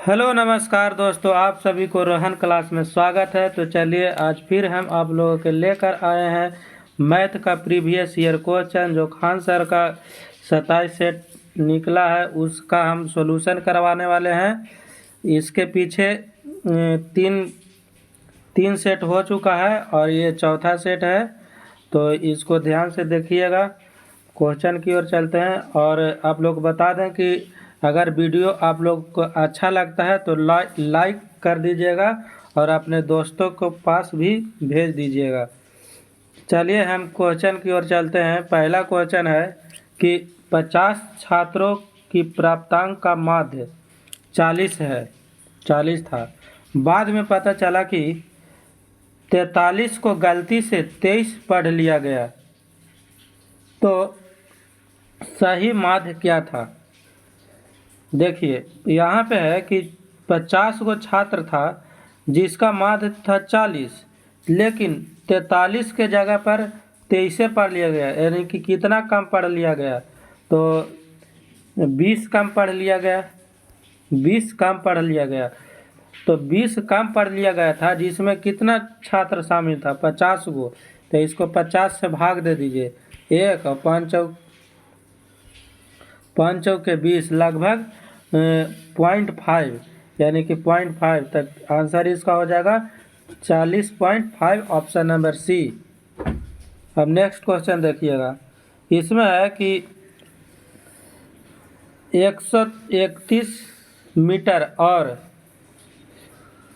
Hello नमस्कार दोस्तों, आप सभी को रोहन क्लास में स्वागत है। तो चलिए आज फिर हम आप लोगों के लेकर आए हैं मैथ का प्रीवियस ईयर क्वेश्चन जो खान सर का 27 सेट निकला है, उसका हम सॉल्यूशन करवाने वाले हैं। इसके पीछे तीन तीन सेट हो चुका है और ये चौथा सेट है, तो इसको ध्यान से देखिएगा। क्वेश्चन की ओर चलते हैं और आप लोग बता दें कि अगर वीडियो आप लोग को अच्छा लगता है तो लाइक कर दीजिएगा और अपने दोस्तों को पास भी भेज दीजिएगा। चलिए हम क्वेश्चन की ओर चलते हैं। पहला क्वेश्चन है कि 50 छात्रों की प्राप्तांक का माध्य 40 है, 40 था। बाद में पता चला कि 43 को गलती से 23 पढ़ लिया गया, तो सही माध्य क्या था। देखिए यहाँ पे है कि 50 गो छात्र था जिसका माध्य था 40, लेकिन 43 के जगह पर 23 पढ़ लिया गया, यानी कि कितना कम पढ़ लिया गया, तो 20 कम पढ़ लिया गया, 20 कम पढ़ लिया गया। तो 20 कम पढ़ लिया गया था जिसमें कितना छात्र शामिल था, 50 गो। तो इसको 50 से भाग दे दीजिए, एक और 5 चौके 20, लगभग 0.5, यानी कि 0.5 तक आंसर इसका हो जाएगा 40.5, ऑप्शन नंबर सी। अब नेक्स्ट क्वेश्चन देखिएगा। इसमें है कि 131 मीटर और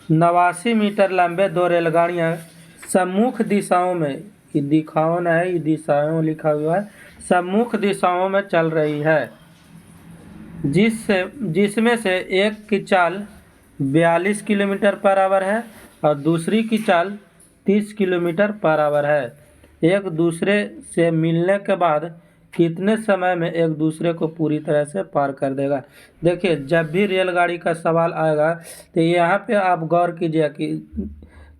89 मीटर लंबे दो रेलगाड़ियां सम्मुख दिशाओं में, ये दिखाओं न है, ये दिशाओं लिखा हुआ है, सम्मुख दिशाओं में चल रही है, जिसमें से एक की चाल 42 किलोमीटर पर आवर है और दूसरी की चाल 30 किलोमीटर पर आवर है। एक दूसरे से मिलने के बाद कितने समय में एक दूसरे को पूरी तरह से पार कर देगा। देखिए जब भी रेलगाड़ी का सवाल आएगा तो यहाँ पे आप गौर कीजिए कि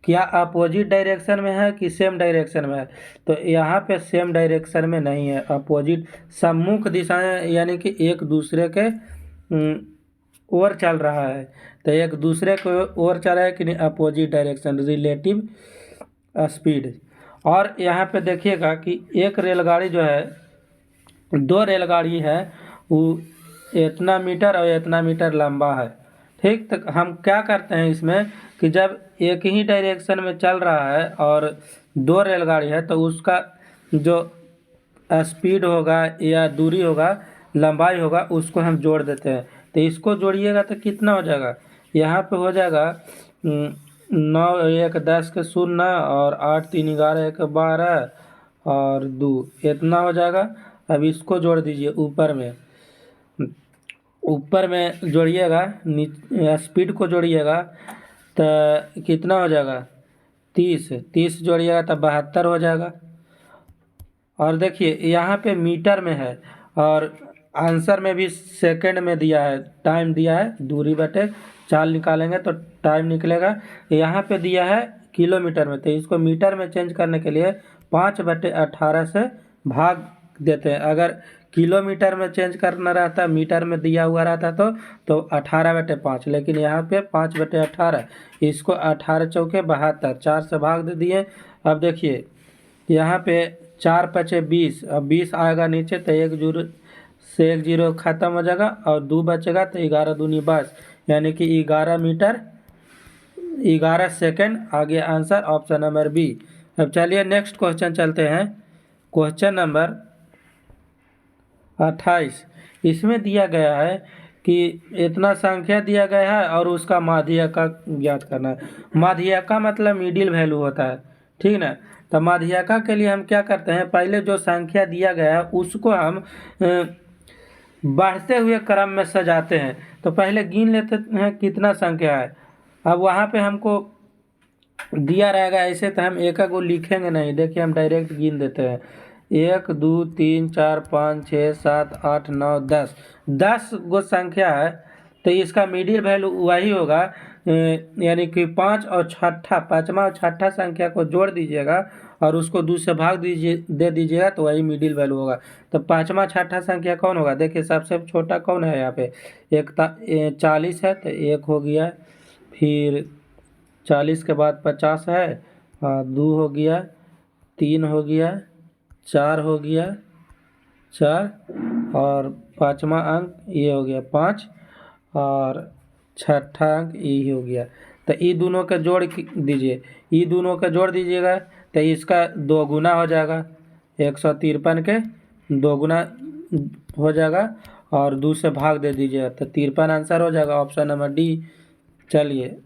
क्या अपोजिट डायरेक्शन में है कि सेम डायरेक्शन में है। तो यहाँ पे सेम डायरेक्शन में नहीं है, अपोजिट सम्मुख दिशाएं, यानी कि एक दूसरे के ओर चल रहा है। तो एक दूसरे को ओर चल रहा है कि नहीं, अपोजिट डायरेक्शन, रिलेटिव स्पीड। और यहाँ पे देखिएगा कि एक रेलगाड़ी जो है, दो रेलगाड़ी है, वो इतना मीटर और इतना मीटर लंबा है, ठीक। तो हम क्या करते हैं इसमें कि जब एक ही डायरेक्शन में चल रहा है और दो रेलगाड़ी है तो उसका जो स्पीड होगा या दूरी होगा, लंबाई होगा, उसको हम जोड़ देते हैं। तो इसको जोड़िएगा तो कितना हो जाएगा, यहाँ पे हो जाएगा 9 1 10 के 0 और 8 3 11 1 12 और 2, इतना हो जाएगा। अब इसको जोड़ दीजिए ऊपर में जोड़िएगा, स्पीड को जोड़िएगा तो कितना हो जाएगा, 30 जोड़िएगा तो 72 हो जाएगा। और देखिए यहाँ पे मीटर में है और आंसर में भी सेकंड में दिया है, टाइम दिया है, दूरी बटे चाल निकालेंगे तो टाइम निकलेगा। यहाँ पे दिया है किलोमीटर में, तो इसको मीटर में चेंज करने के लिए 5/18 से भाग देते हैं। अगर किलोमीटर में चेंज करना रहता, मीटर में दिया हुआ रहता तो 18/5, लेकिन यहाँ पे 5/18, इसको 18 चौके 72, 4 से भाग दे दिए। अब देखिए यहाँ पे 4 पचे 20, अब 20 आएगा नीचे तो 1 जीरो खत्म हो जाएगा और 2 बचेगा तो 11 दूनी 22, यानी कि 11 मीटर 11 सेकंड आ गया आंसर, ऑप्शन नंबर बी। अब चलिए नेक्स्ट क्वेश्चन चलते हैं। क्वेश्चन नंबर 28, इसमें दिया गया है कि इतना संख्या दिया गया है और उसका माध्यिका ज्ञात करना है। माध्यिका मतलब मिडिल वैल्यू होता है, ठीक ना। तो माध्यिका के लिए हम क्या करते हैं, पहले जो संख्या दिया गया है उसको हम बढ़ते हुए क्रम में सजाते हैं। तो पहले गिन लेते हैं कितना संख्या है। अब वहाँ पे हमको दिया रहेगा ऐसे, तो हम एक को लिखेंगे नहीं। देखिए हम डायरेक्ट गिन देते हैं, 1 2 3 4 5 6 7 8 9 10, 10 गो संख्या है। तो इसका मिडिल वैल्यू वही होगा, यानी कि 5 और छठा, पाँचवा और छठा संख्या को जोड़ दीजिएगा और उसको 2 से भाग दे दीजिएगा तो वही मिडिल वैल्यू होगा। तो पाँचवा छठा संख्या कौन होगा? देखिए सबसे छोटा कौन है यहाँ पे? 40 है तो 1 हो गया, फिर 40 के बाद 50 है, 2 हो गया, 3 हो गया, 4 हो गया, 4, और पाँचवा अंक ये हो गया 5, और छठा अंक ये हो गया। तो ये दोनों का जोड़ दीजिए, ये दोनों का जोड़ दीजिएगा तो इसका 2 गुना हो जाएगा, 153 के 2 गुना हो जाएगा, और 2 से भाग दे दीजिएगा तो 53 आंसर हो जाएगा, ऑप्शन नंबर डी। चलिए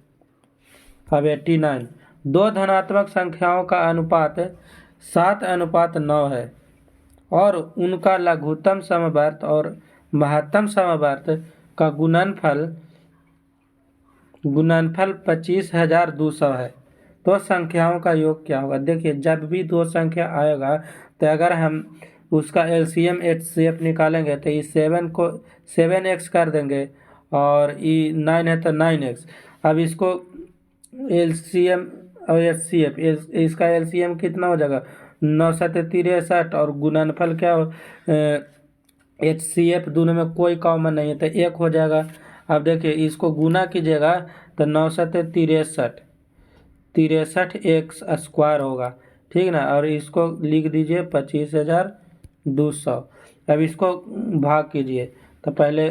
अब 89, दो धनात्मक संख्याओं का अनुपात 7:9 है और उनका लघुत्तम समवर्त और महत्तम समवर्त का गुणनफल 25,200 है, तो संख्याओं का योग क्या होगा? देखिए जब भी दो संख्या आएगा तो अगर हम उसका एलसीएम एचसीएफ निकालेंगे तो इस 7 को 7x कर देंगे और ये 9 है तो 9x। अब इसको एलसीएम और एचसीएफ, इसका एलसीएम कितना हो जाएगा? 9×7 = 63, और गुणनफल क्या हो? एचसीएफ दोनों में कोई कॉमन नहीं है तो 1 हो जाएगा। अब देखिए इसको गुना कीजिएगा तो 9×7 = 63 एक्स स्क्वायर होगा, ठीक ना। और इसको लिख दीजिए 25,200। अब इसको भाग कीजिए तो पहले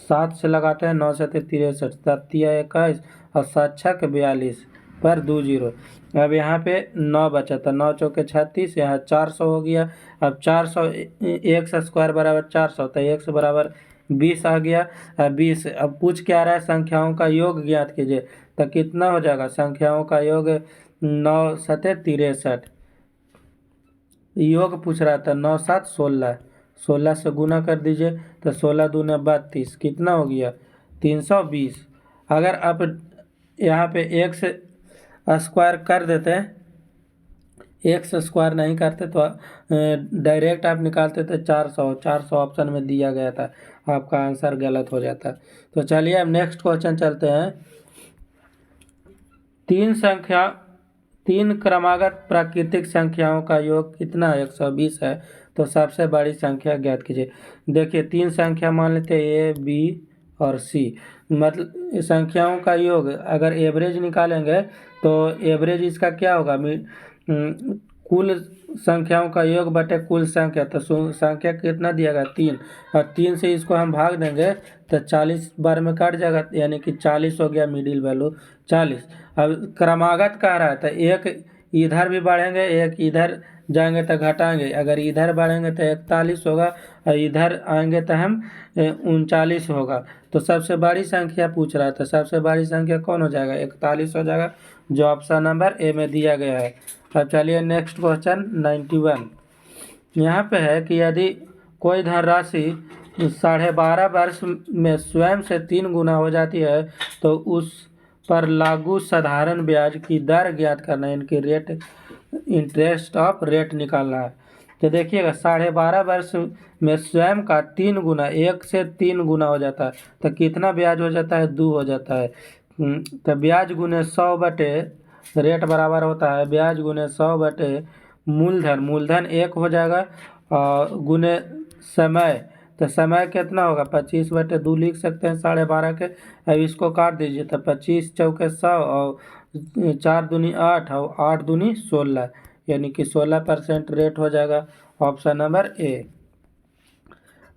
7 से लगाते हैं, 9×7 = 63, 7×21 और 7×6 = 42 पर 2 0। अब यहाँ पे 9 बचा तो 9×4 = 36, यहाँ 400 हो गया। अब 400 एक्स स्क्वायर बराबर 400 तो एक्स बराबर 20 आ गया। अब 20, अब पूछ क्या रहा है? संख्याओं का योग ज्ञात कीजिए, तो कितना हो जाएगा? संख्याओं का योग 9×7 = 63, योग पूछ रहा था। 9×7 = 16, 16 से गुना कर दीजिए तो 16×2 = 32, कितना हो गया? 320। अगर आप यहाँ पे एक्स स्क्वायर कर देते हैं, एक्स स्क्वायर नहीं करते तो डायरेक्ट आप निकालते थे 400 ऑप्शन में दिया गया था, आपका आंसर गलत हो जाता। तो चलिए अब नेक्स्ट क्वेश्चन चलते हैं। तीन क्रमागत प्राकृतिक संख्याओं का योग कितना है? 120 है, तो सबसे बड़ी संख्या ज्ञात कीजिए। देखिए 3 संख्या मान लेते हैं, ए बी और सी, मतलब संख्याओं का योग अगर एवरेज निकालेंगे तो एवरेज इसका क्या होगा? कुल संख्याओं का योग बटे कुल संख्या, तो संख्या कितना दिया गया? 3, और 3 से इसको हम भाग देंगे तो 40 बार में कट जाएगा, यानी कि 40 हो गया मिडिल वैल्यू 40। अब क्रमागत कह रहा है तो एक इधर भी बढ़ेंगे, एक इधर जाएंगे तो घटाएंगे, अगर इधर बढ़ेंगे तो 41 होगा और इधर आएंगे तो हम 39 होगा। तो सबसे बड़ी संख्या पूछ रहा था, सबसे बड़ी संख्या कौन हो जाएगा? 41 हो जाएगा, जो ऑप्शन नंबर ए में दिया गया है। अब चलिए नेक्स्ट क्वेश्चन 91। यहाँ पे है कि यदि कोई धनराशि 12.5 वर्ष में स्वयं से 3 गुना हो जाती है तो उस पर लागू साधारण ब्याज की दर ज्ञात करना है, इनकी रेट, इंटरेस्ट ऑफ रेट निकालना है। तो देखिएगा 12.5 वर्ष में स्वयं का 3 गुना, 1 से 3 गुना हो जाता है तो कितना ब्याज हो जाता है? 2 हो जाता है। तो ब्याज गुने 100 बटे रेट बराबर होता है ब्याज गुने 100 बटे मूलधन 1 हो जाएगा, और गुने समय, तो समय कितना होगा? 25/2 लिख सकते हैं 12.5 के। अब इसको काट दीजिए तो 25×4 = 100 और 4×2 = 8 और 8×2 = 16, यानी कि 16% रेट हो जाएगा, ऑप्शन नंबर ए।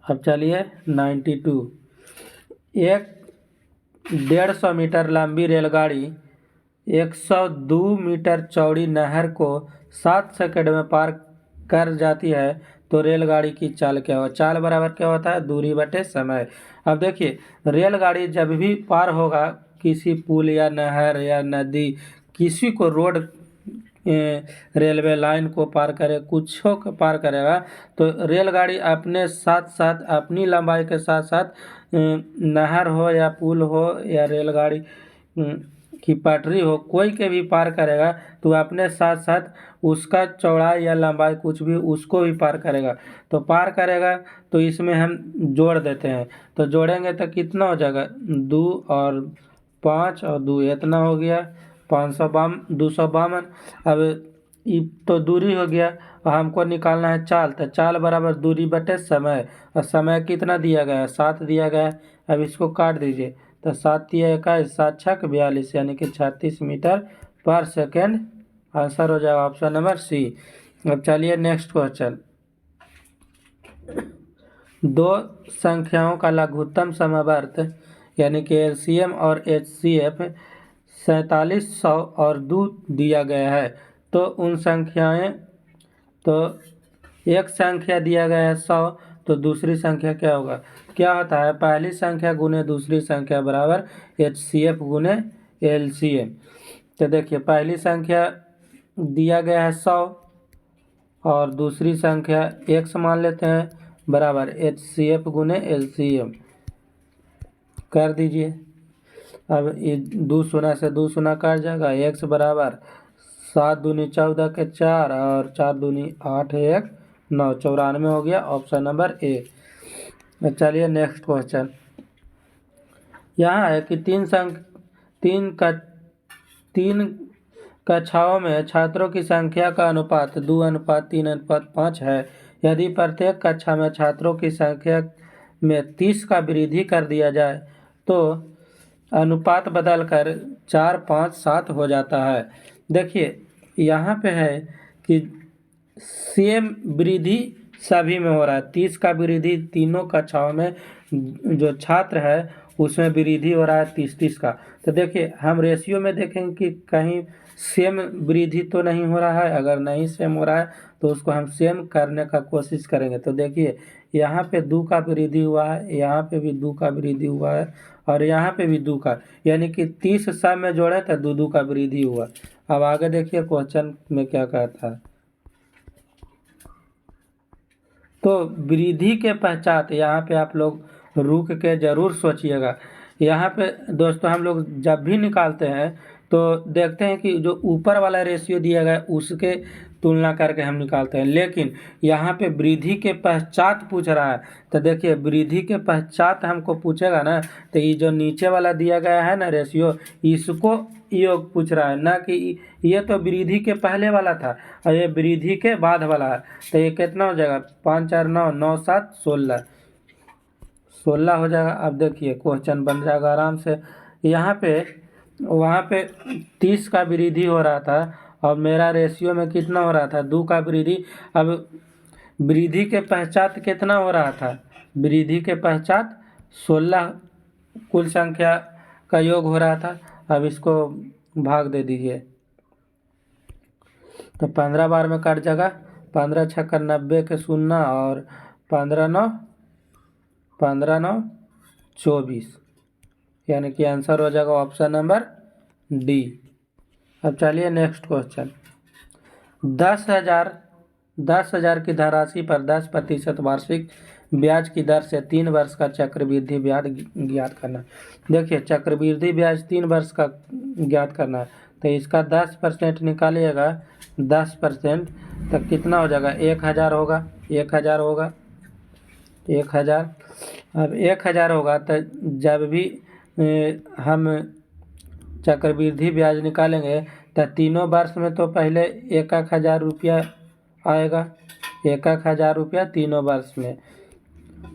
अब चलिए 92। एक 150 मीटर लंबी रेलगाड़ी 102 मीटर चौड़ी नहर को 7 सेकंड में पार कर जाती है तो रेलगाड़ी की चाल क्या हो? चाल बराबर क्या होता है? दूरी बटे समय। अब देखिए रेलगाड़ी जब भी पार होगा किसी पुल या नहर या नदी, किसी को रोड, रेलवे लाइन को पार करे, कुछ को पार करेगा, तो रेलगाड़ी अपने साथ साथ, अपनी लंबाई के साथ साथ नहर हो या पुल हो या रेलगाड़ी की पटरी हो, कोई के भी पार करेगा तो अपने साथ साथ उसका चौड़ाई या लंबाई कुछ भी उसको भी पार करेगा। तो पार करेगा तो इसमें हम जोड़ देते हैं, तो जोड़ेंगे तो कितना हो जाएगा? 2 और 5 और 2 इतना हो गया 252। अब तो दूरी हो गया, और हमको निकालना है चाल, तो चाल बराबर दूरी बटे समय, और समय कितना दिया गया है, 7 दिया गया है। अब इसको काट दीजिए, तो 7 या 21, 7 छक 42, यानी कि 36 मीटर पर सेकेंड। आंसर हो जाएगा ऑप्शन नंबर सी। अब चलिए नेक्स्ट क्वेश्चन। दो संख्याओं का लघुत्तम समवर्त यानी कि एलसीएम और एचसीएफ 4700 और 2 दिया गया है। तो उन संख्याएं, तो एक संख्या दिया गया है 100, तो दूसरी संख्या क्या होगा, क्या होता है, पहली संख्या गुने दूसरी संख्या बराबर एचसीएफ गुने एलसीएम। तो देखिए पहली संख्या दिया गया है 100 और दूसरी संख्या x मान लेते हैं बराबर एचसीएफ गुने एलसीएम कर दीजिए। अब ये 2 शून्य से 2 शून्य काट जाएगा, x बराबर 7 दूनी 14 के 4 और 4 दूनी 8 1 9, 94 हो गया, ऑप्शन नंबर ए। चलिए नेक्स्ट क्वेश्चन। यहाँ है कि तीन कक्षाओं में छात्रों की संख्या का अनुपात 2:3:5 है। यदि प्रत्येक कक्षा में छात्रों की संख्या में 30 का वृद्धि कर दिया जाए तो अनुपात बदलकर 4, 5, 7 हो जाता है। देखिए यहाँ पे है कि सेम वृद्धि सभी में हो रहा है, 30 का वृद्धि तीनों कक्षाओं में जो छात्र है उसमें वृद्धि हो रहा है 30-30 का। तो देखिए हम रेशियो में देखेंगे कि कहीं सेम वृद्धि तो नहीं हो रहा है, अगर नहीं सेम हो रहा है तो उसको हम सेम करने का कोशिश करेंगे। तो देखिए यहाँ पे 2 का वृद्धि हुआ है, यहाँ पे भी 2 का वृद्धि हुआ है, और यहाँ पे भी 2 का, यानी कि 30 सब में जोड़े तो 2 का वृद्धि हुआ। अब आगे देखिए क्वेश्चन में क्या कहता है। तो वृद्धि के पश्चात यहाँ पे आप लोग रुक के जरूर सोचिएगा। यहाँ पे दोस्तों हम लोग जब भी निकालते हैं तो देखते हैं कि जो ऊपर वाला रेशियो दिया गया है उसके तुलना करके हम निकालते हैं, लेकिन यहाँ पे वृद्धि के पश्चात पूछ रहा है। तो देखिए वृद्धि के पश्चात हमको पूछेगा ना, तो ये जो नीचे वाला दिया गया है ना रेशियो, इसको योग पूछ रहा है, ना कि ये तो वृद्धि के पहले वाला था और ये वृद्धि के बाद वाला है। तो ये कितना हो जाएगा, 5 4 9 9 7 16 16 हो जाएगा। अब देखिए क्वेश्चन बन जाएगा आराम से। यहाँ पे वहाँ पे 30 का वृद्धि हो रहा था और मेरा रेशियो में कितना हो रहा था, 2 का वृद्धि। अब वृद्धि के पश्चात कितना हो रहा था, वृद्धि के पश्चात 16 कुल संख्या का योग हो रहा था। अब इसको भाग दे दीजिए, तो 15 बार में कट जाएगा, 15 छक्का 90 के 0 और 15 9 24, यानी कि आंसर हो जाएगा ऑप्शन नंबर डी। अब चलिए नेक्स्ट क्वेश्चन। 10,000 की धनराशि पर 10% वार्षिक ब्याज की दर से 3 वर्ष का चक्रवृद्धि ब्याज ज्ञात करना। देखिए चक्रवृद्धि ब्याज 3 वर्ष का ज्ञात करना है, तो इसका 10% निकालिएगा, 10% तो कितना हो जाएगा, 1,000 होगा, 1,000 होगा, 1,000। अब 1,000 होगा तो जब भी हम चक्रवृद्धि ब्याज निकालेंगे तो तीनों वर्ष में तो पहले 1,000 रुपया आएगा, 1,000 रुपया तीनों वर्ष में,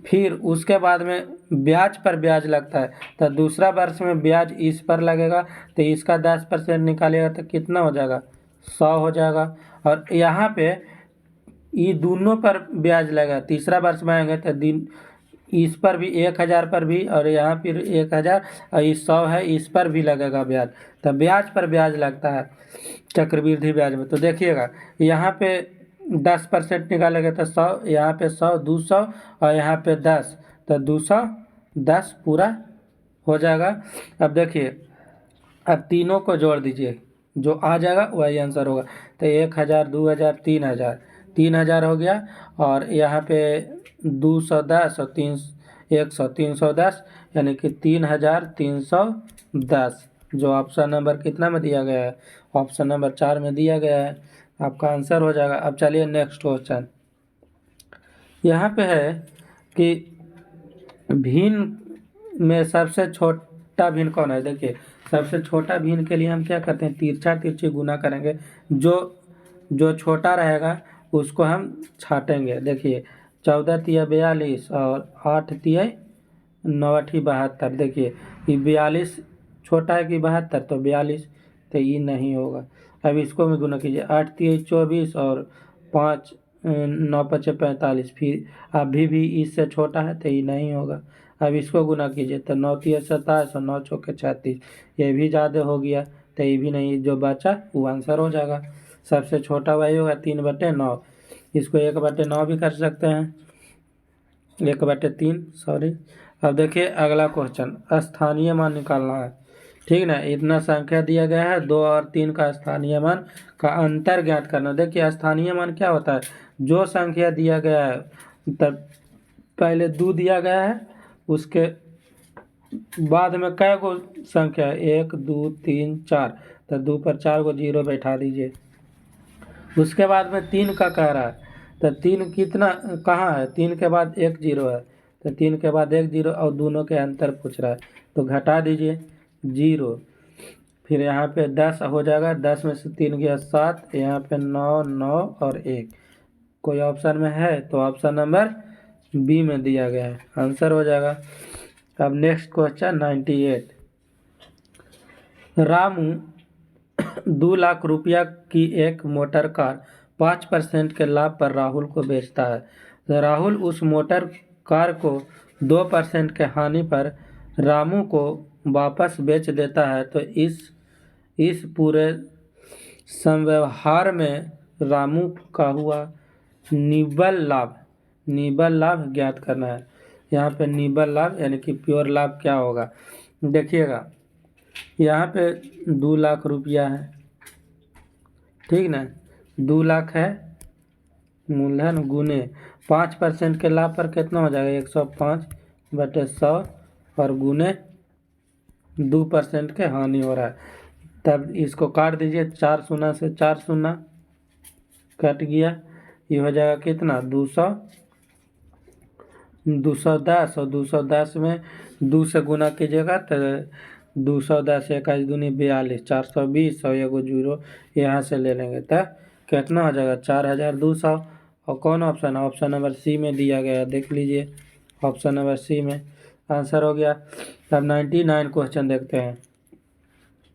फिर उसके बाद में ब्याज पर ब्याज लगता है, तो दूसरा वर्ष में ब्याज इस पर लगेगा, तो इसका 10% निकालेगा तो कितना हो जाएगा, 100 हो जाएगा। और यहाँ पे ये दोनों पर ब्याज लगेगा, तीसरा वर्ष में आएंगे तो दिन इस पर भी 1,000 पर भी, और यहाँ फिर 1,000 और ये 100 है इस पर भी लगेगा ब्याज, तो ब्याज पर ब्याज लगता है चक्रवृद्धि ब्याज में। तो देखिएगा यहाँ पे 10% निकालेंगे तो 100, यहाँ पे 100 200 और यहाँ पे 10, तो 210 पूरा हो जाएगा। अब देखिए अब तीनों को जोड़ दीजिए, जो आ जाएगा वही आंसर होगा। तो 1,000 2,000 3,000, 3,000 हो गया, और यहाँ पे 210 और 310, यानी कि 3,310, जो ऑप्शन नंबर कितना में दिया गया है, ऑप्शन नंबर 4 में दिया गया है, आपका आंसर हो जाएगा। अब चलिए नेक्स्ट क्वेश्चन। यहाँ पे है कि भिन्न में सबसे छोटा भिन्न कौन है। देखिए सबसे छोटा भिन्न के लिए हम क्या करते हैं, तिरछा तिरछी गुना करेंगे, जो जो छोटा रहेगा उसको हम छाटेंगे। देखिए 14×3 = 42 और 8×3 = 9×8 = 72। देखिए ये 42 छोटा है कि 72, तो 42, तो ये नहीं होगा। अब इसको भी गुना कीजिए, 8×3 = 24 और 5 9×5 = 45, फिर अभी भी इससे छोटा है तो ये नहीं होगा। अब इसको गुना कीजिए तो 9×3 = 27 और 9×4 = 36, ये भी ज़्यादा हो गया तो ये भी नहीं, जो बचा वो आंसर हो जाएगा। सबसे छोटा वही होगा 3/9। इसको 1/9 भी कर सकते हैं, 1/3, सॉरी। अब देखिए अगला क्वेश्चन, स्थानीय मान निकालना है। ठीक ना, इतना संख्या दिया गया है, 2 और 3 का स्थानीय मान का अंतर ज्ञात करना। देखिए स्थानीय मान क्या होता है, जो संख्या दिया गया है तब पहले 2 दिया गया है, उसके बाद में कै गो संख्या है, 1 2 3 4, तो 2 पर 4 को 0 बैठा दीजिए। उसके बाद में 3 का कह रहा है, तो 3 कितना कहाँ है, 3 के बाद 1 0 है, तो 3 के बाद 1 0 और दोनों के अंतर पूछ रहा है, तो घटा दीजिए 0। फिर यहाँ पे 10 हो जाएगा, 10 में से 3 गया 7, यहाँ पे 9 9 और 1। कोई ऑप्शन में है तो ऑप्शन नंबर बी में दिया गया है, आंसर हो जाएगा। अब नेक्स्ट क्वेश्चन 98, रामू 2 लाख रुपया की एक मोटर कार 5% के लाभ पर राहुल को बेचता है। तो राहुल उस मोटर कार को 2% के हानि पर रामू को वापस बेच देता है, तो इस पूरे संव्यवहार में रामू का हुआ निव्वल लाभ ज्ञात करना है। यहाँ पे निव्वल लाभ यानी कि प्योर लाभ क्या होगा, देखिएगा यहाँ पे 2 लाख रुपया है, ठीक ना, 2 लाख है मूलधन, गुने 5% के लाभ पर कितना हो जाएगा, 105/100 और गुने 2% के हानि हो रहा है। तब इसको काट दीजिए, 4 शून्य से 4 शून्य कट गया, ये हो जाएगा कितना 210, और 210 में 2 से गुना कीजिएगा तो 210 21 दूनी 42, 420 और एगो 0 यहाँ से ले लेंगे तो कितना हो जाएगा 4200। और कौन ऑप्शन है, ऑप्शन नंबर सी में दिया गया है, देख लीजिए ऑप्शन नंबर सी में आंसर हो गया। अब 99 क्वेश्चन देखते हैं।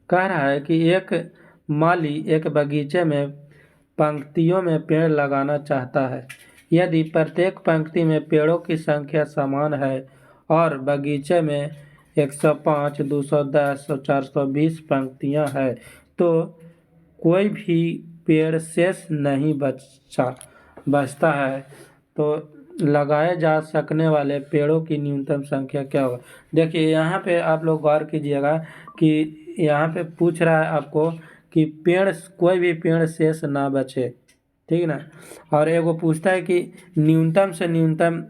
कह रहा है कि एक माली एक बगीचे में पंक्तियों में पेड़ लगाना चाहता है। यदि प्रत्येक पंक्ति में पेड़ों की संख्या समान है और बगीचे में 105, 210 और 420 पंक्तियां हैं, तो कोई भी पेड़ शेष नहीं बचता है, तो लगाए जा सकने वाले पेड़ों की न्यूनतम संख्या क्या होगा। देखिए यहाँ पे आप लोग गौर कीजिएगा कि यहाँ पे पूछ रहा है आपको कि कोई भी पेड़ शेष ना बचे, ठीक ना। और एगो पूछता है कि न्यूनतम से न्यूनतम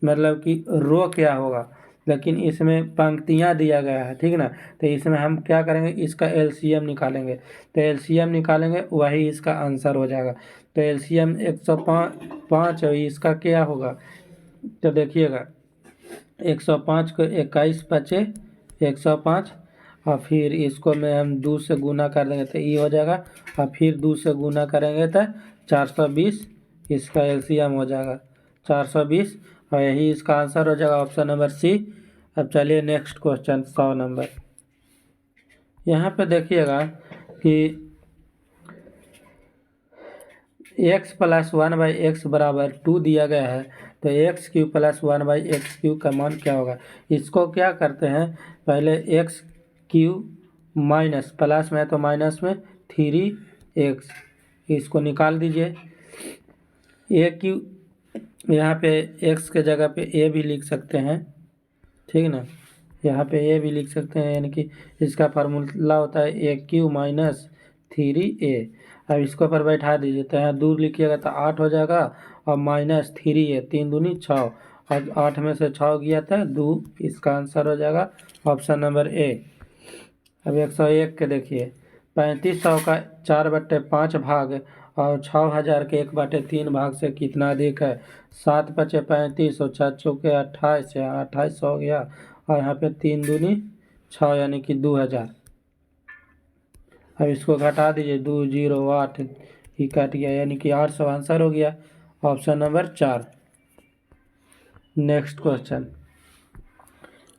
मतलब कि रो क्या होगा, लेकिन इसमें पंक्तियाँ दिया गया है, ठीक ना। तो इसमें हम क्या करेंगे, इसका एलसीएम निकालेंगे, तो एलसीएम निकालेंगे वही इसका आंसर हो जाएगा। तो एलसीएम 105 और इसका क्या होगा, तो देखिएगा 105 को 21 बचे 105, और फिर इसको में हम 2 से गुना कर देंगे तो ये हो जाएगा, और फिर 2 से गुना करेंगे तो 420, इसका एलसीएम हो जाएगा 420, और यही इसका आंसर हो जाएगा ऑप्शन नंबर सी। अब चलिए नेक्स्ट क्वेश्चन 100 नंबर। यहाँ पे देखिएगा कि x + 1/x = 2 दिया गया है, तो x³ + 1/x³ का मान क्या होगा। इसको क्या करते हैं, पहले x³ माइनस प्लस में है तो माइनस में 3x, इसको निकाल दीजिए। a³ यहाँ पे x के जगह पे a भी लिख सकते हैं, ठीक ना, यहाँ पे a भी लिख सकते हैं, यानी कि इसका फार्मूला होता है a³ - 3a। अब इसको पर बैठा दीजिए, तो यहाँ दूर लिखिएगा तो 8 हो जाएगा, और -3a, 3 दूनी 6, और 8 में से 6 गया था 2, इसका आंसर हो जाएगा ऑप्शन नंबर ए। अब 101 के देखिए, 3500 का 4/5 भाग और 6000 के 1/3 भाग से कितना अधिक है। 7 × 5 = 35 और 6 × 4 = 28, यहाँ 28 हो गया, और यहाँ पे 3 दूनी 6 यानी कि 2000। अब इसको घटा दीजिए, 2 0 8, ही काट गया, यानी कि 800 आंसर हो गया ऑप्शन नंबर 4। नेक्स्ट क्वेश्चन,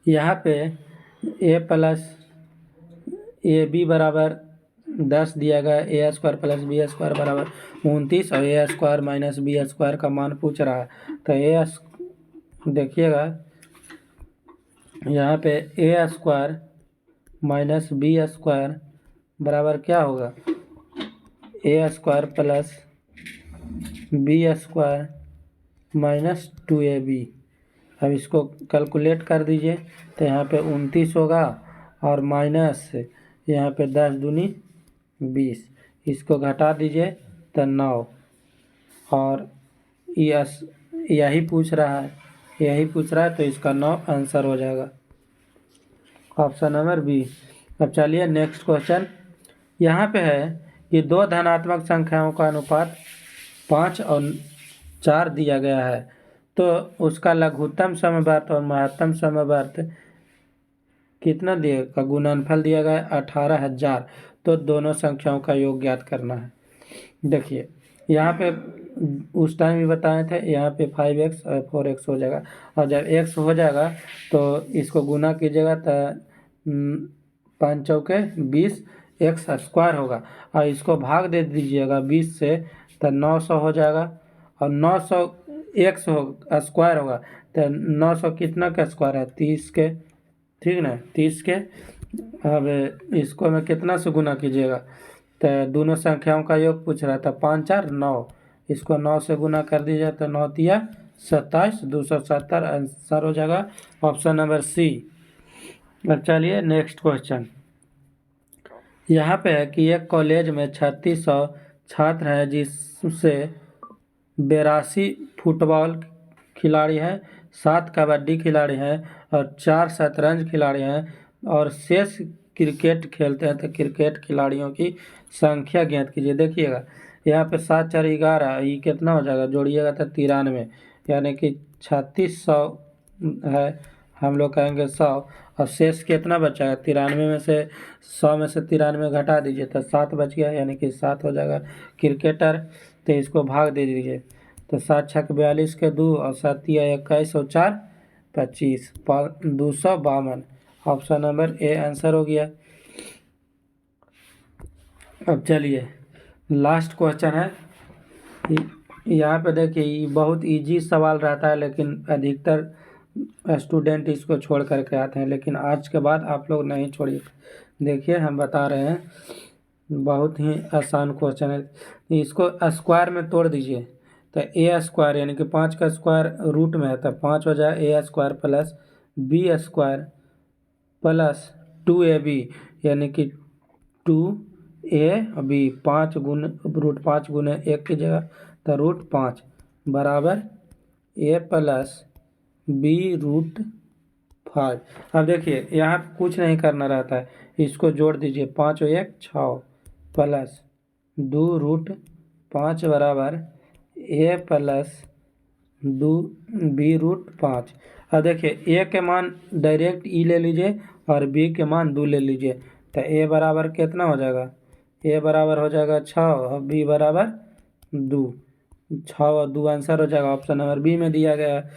यहाँ पे ए प्लस ए बी बराबर 10 दिया गया, a square plus b square बराबर 29 और a square minus b square का मान पूछ रहा है। तो देखिएगा यहाँ पे a square minus b square बराबर क्या होगा, a square plus b square minus 2ab। अब इसको कैलकुलेट कर दीजिए, तो यहाँ पे 29 होगा और माइनस यहाँ पे 10 दूनी 20, इसको घटा दीजिए तो 9, और यही पूछ रहा है, तो इसका 9 आंसर हो जाएगा ऑप्शन नंबर बी। अब चलिए नेक्स्ट क्वेश्चन, यहाँ पे है कि दो धनात्मक संख्याओं का अनुपात 5 और 4 दिया गया है, तो उसका लघुत्तम समवर्त और महत्तम समवर्त कितना दिया, गुणनफल दिया गया 18,000। तो दोनों संख्याओं का योग ज्ञात करना है। देखिए यहाँ पे उस टाइम भी बताए थे, यहाँ पे 5x और 4x हो जाएगा, और जब x हो जाएगा तो इसको गुना कीजिएगा तो 5 चौके 20 x स्क्वायर होगा, और इसको भाग दे दीजिएगा 20 से तो 900 हो जाएगा, और 900 x हो स्क्वायर होगा तो 900 कितना का स्क्वायर है, 30 के, ठीक ना, 30 के। अब इसको में कितना से गुना कीजिएगा, तो दोनों संख्याओं का योग पूछ रहा था, 5 4 9, इसको 9 से गुना कर दीजिए तो 9 तिया 27, 270 आंसर हो जाएगा ऑप्शन नंबर सी। अब चलिए नेक्स्ट क्वेश्चन, यहाँ पे है कि एक कॉलेज में 3600 छात्र हैं, जिससे 82 फुटबॉल खिलाड़ी हैं, 7 कबड्डी खिलाड़ी हैं और 4 शतरंज खिलाड़ी हैं, और शेष क्रिकेट खेलते हैं। तो क्रिकेट खिलाड़ियों की संख्या ज्ञात कीजिए। देखिएगा यहाँ पे 7 4 11, ये कितना हो जाएगा, जोड़िएगा तो 93, यानी कि 3600 है, हम लोग कहेंगे 100, और शेष कितना बचाएगा, 93 में से 100 में से 93 घटा दीजिए तो 7 बच गया, यानी कि 7 हो जाएगा क्रिकेटर। तो इसको भाग दे दीजिए, तो 7 छक 42 के 2 और 7 21 और 4 25, 252 ऑप्शन नंबर ए आंसर हो गया। अब चलिए लास्ट क्वेश्चन है, यहाँ पे देखिए ये बहुत इजी सवाल रहता है, लेकिन अधिकतर स्टूडेंट इसको छोड़ करके आते हैं, लेकिन आज के बाद आप लोग नहीं छोड़िए। देखिए हम बता रहे हैं, बहुत ही आसान क्वेश्चन है, इसको स्क्वायर में तोड़ दीजिए, तो ए स्क्वायर यानी कि 5 का स्क्वायर रूट में है, तो 5 हो जाए a square plus b square plus 2ab, यानी कि 2ab 5 गुण रूट 5 गुने 1 की जगह तो रूट 5 बराबर a प्लस बी रूट 5। अब देखिए यहाँ कुछ नहीं करना रहता है, इसको जोड़ दीजिए, 5 और 1 6 प्लस 2 रूट 5 बराबर a प्लस 2 बी रूट 5। अब देखिए a के मान डायरेक्ट ई ले लीजिए और b के मान 2 ले लीजिए, तो a बराबर कितना हो जाएगा, a बराबर हो जाएगा 6 और b बराबर 2, 6 और 2 आंसर हो जाएगा ऑप्शन नंबर बी में दिया गया है।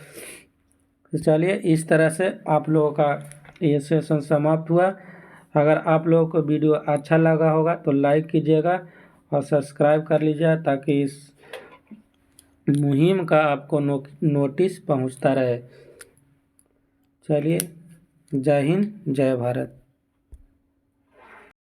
तो चलिए इस तरह से आप लोगों का ये सेशन समाप्त हुआ। अगर आप लोगों को वीडियो अच्छा लगा होगा तो लाइक कीजिएगा और सब्सक्राइब कर लीजिएगा, ताकि इस मुहिम का आपको नोटिस पहुंचता रहे। चलिए, जय हिंद, जय भारत।